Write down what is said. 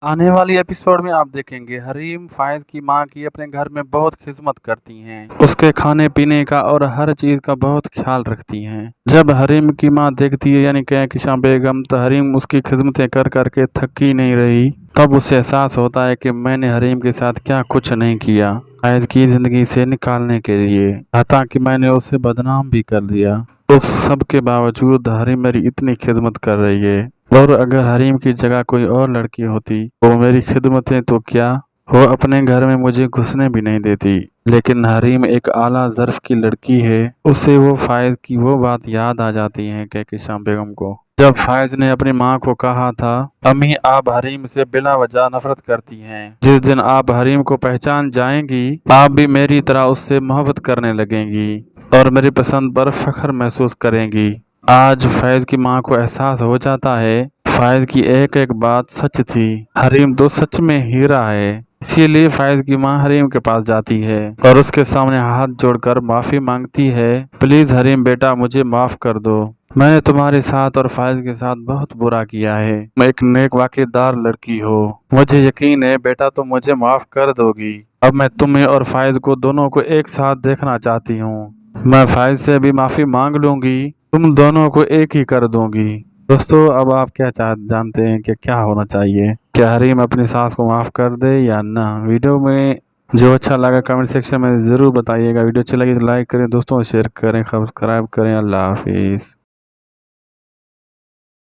आने वाली एपिसोड में आप देखेंगे हरीम फायद की माँ की अपने घर में बहुत खिदमत करती हैं, उसके खाने पीने का और हर चीज का बहुत ख्याल रखती हैं। जब हरीम की माँ देखती है यानी कहकशां बेगम, तो हरीम उसकी खिदमतें कर करके थकी नहीं रही। तब उसे एहसास होता है कि मैंने हरीम के साथ क्या कुछ नहीं किया फायद की जिंदगी से निकालने के लिए, हालांकि मैंने उसे बदनाम भी कर दिया। उस सब के बावजूद हरीम मेरी इतनी खिदमत कर रही है, और अगर हरीम की जगह कोई और लड़की होती वो मेरी खिदमतें तो क्या, वो अपने घर में मुझे घुसने भी नहीं देती। लेकिन हरीम एक आला ज़र्फ की लड़की है, उसे वो फायद की वो बात याद आ जाती है कहकशां बेगम को, जब फायद ने अपनी माँ को कहा था, अम्मी आप हरीम से बिना वजह नफरत करती हैं, जिस दिन आप हरीम को पहचान जाएंगी आप भी मेरी तरह उससे मोहब्बत करने लगेंगी और मेरी पसंद पर फख्र महसूस करेंगी। आज फैज की माँ को एहसास हो जाता है फैज की एक एक बात सच थी, हरीम तो सच में हीरा है। इसीलिए फैज की माँ हरीम के पास जाती है और उसके सामने हाथ जोड़कर माफी मांगती है, प्लीज हरीम बेटा मुझे माफ कर दो, मैंने तुम्हारे साथ और फैज के साथ बहुत बुरा किया है। मैं एक नेक वाकिदार लड़की हो, मुझे यकीन है बेटा तुम मुझे माफ कर दोगी। अब मैं तुम्हें और फैज को दोनों को एक साथ देखना चाहती हूँ। मैं फैज से भी माफी मांग लूंगी, तुम दोनों को एक ही कर दूंगी। दोस्तों अब आप क्या जानते हैं कि क्या होना चाहिए, क्या हरीम अपनी सास को माफ कर दे या ना। वीडियो में जो अच्छा लगा कमेंट सेक्शन में ज़रूर बताइएगा। वीडियो अच्छी लगी तो लाइक करें दोस्तों, शेयर करें, सब्सक्राइब करें। अल्लाह हाफिज़।